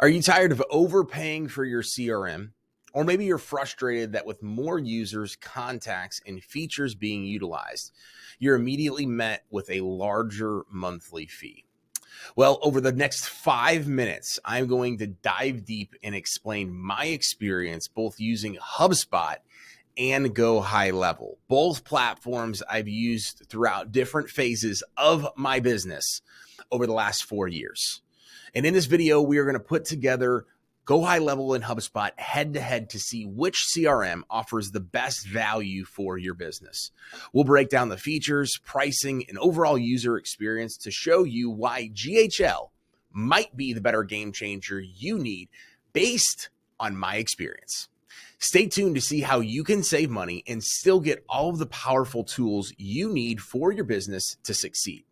Are you tired of overpaying for your CRM? Or maybe you're frustrated that with more users, contacts, and features being utilized, you're immediately met with a larger monthly fee. Well, over the next 5 minutes, I'm going to dive deep and explain my experience both using HubSpot and GoHighLevel, both platforms I've used throughout different phases of my business over the last 4 years. And in this video, we are going to put together GoHighLevel and HubSpot head to head to see which CRM offers the best value for your business. We'll break down the features, pricing, and overall user experience to show you why GHL might be the better game changer you need based on my experience. Stay tuned to see how you can save money and still get all of the powerful tools you need for your business to succeed.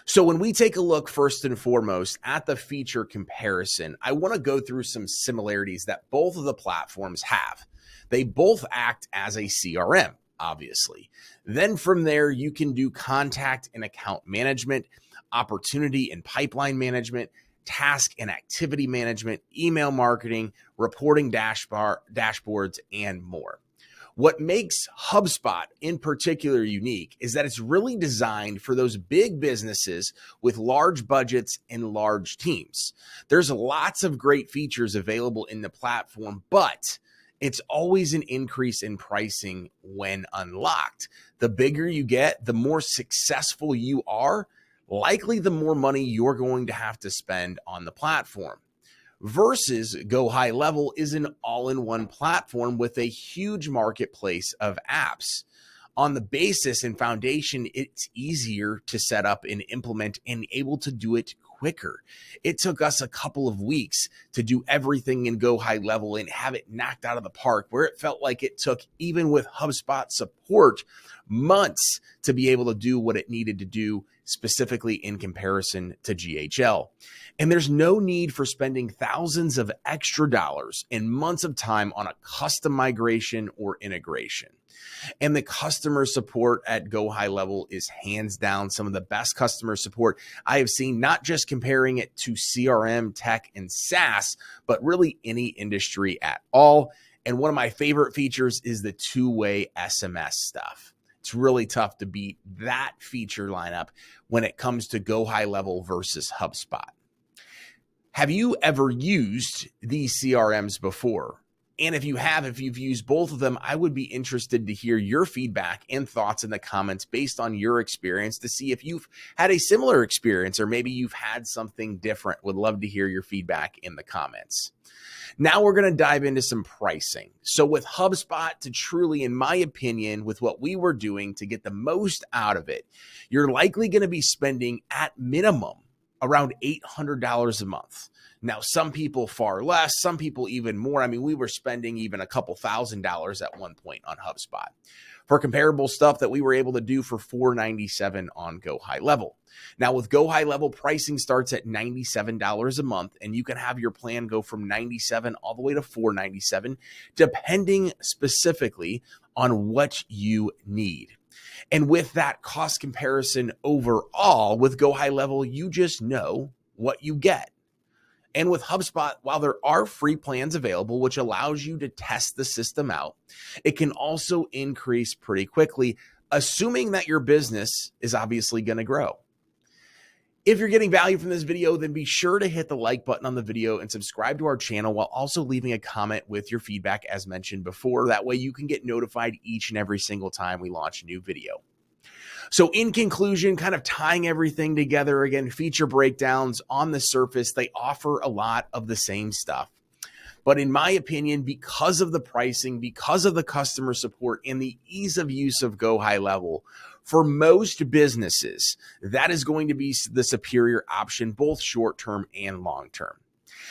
So when we take a look first and foremost at the feature comparison, I want to go through some similarities that both of the platforms have. They both act as a CRM, obviously. Then from there, you can do contact and account management, opportunity and pipeline management, task and activity management, email marketing, reporting dashboards, and more. What makes HubSpot in particular unique is that it's really designed for those big businesses with large budgets and large teams. There's lots of great features available in the platform, but it's always an increase in pricing when unlocked. The bigger you get, the more successful you are, likely the more money you're going to have to spend on the platform. Versus GoHighLevel is an all-in-one platform with a huge marketplace of apps. On the basis and foundation, it's easier to set up and implement and able to do it quicker. It took us a couple of weeks to do everything in GoHighLevel and have it knocked out of the park, where it felt like it took, even with HubSpot support, months to be able to do what it needed to do, specifically in comparison to GHL. And there's no need for spending thousands of extra dollars and months of time on a custom migration or integration. And the customer support at GoHighLevel is hands down some of the best customer support I have seen, not just comparing it to CRM, tech, and SaaS, but really any industry at all. And one of my favorite features is the two-way SMS stuff. It's really tough to beat that feature lineup when it comes to GoHighLevel versus HubSpot. Have you ever used these CRMs before? And if you have, if you've used both of them, I would be interested to hear your feedback and thoughts in the comments based on your experience to see if you've had a similar experience or maybe you've had something different. Would love to hear your feedback in the comments. Now we're going to dive into some pricing. So with HubSpot, to truly, in my opinion, with what we were doing to get the most out of it, you're likely going to be spending at minimum around $800 a month. Now, some people far less, some people even more. I mean, we were spending even a couple $1,000s at one point on HubSpot for comparable stuff that we were able to do for $497 on GoHighLevel. Now, with GoHighLevel, pricing starts at $97 a month, and you can have your plan go from $97 all the way to $497, depending specifically on what you need. And with that cost comparison overall, with GoHighLevel, you just know what you get. And with HubSpot, while there are free plans available, which allows you to test the system out, it can also increase pretty quickly, assuming that your business is obviously going to grow. If you're getting value from this video, then be sure to hit the like button on the video and subscribe to our channel while also leaving a comment with your feedback as mentioned before. That way you can get notified each and every single time we launch a new video. So in conclusion, kind of tying everything together again, feature breakdowns on the surface, they offer a lot of the same stuff. But in my opinion, because of the pricing, because of the customer support and the ease of use of GoHighLevel, for most businesses, that is going to be the superior option, both short-term and long-term.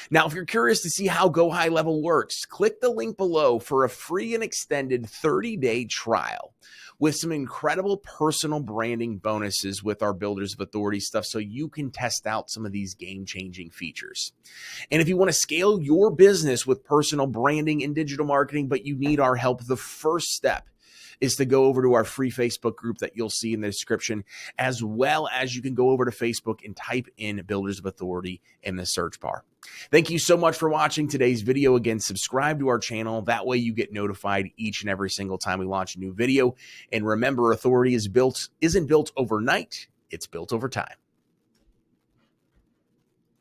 Now, if you're curious to see how GoHighLevel works, click the link below for a free and extended 30-day trial with some incredible personal branding bonuses with our Builders of Authority stuff so you can test out some of these game-changing features. And if you want to scale your business with personal branding and digital marketing, but you need our help, the first step is to go over to our free Facebook group that you'll see in the description, as well as you can go over to Facebook and type in Builders of Authority in the search bar. Thank you so much for watching today's video. Again, subscribe to our channel. That way you get notified each and every single time we launch a new video. And remember, authority isn't built overnight. It's built over time.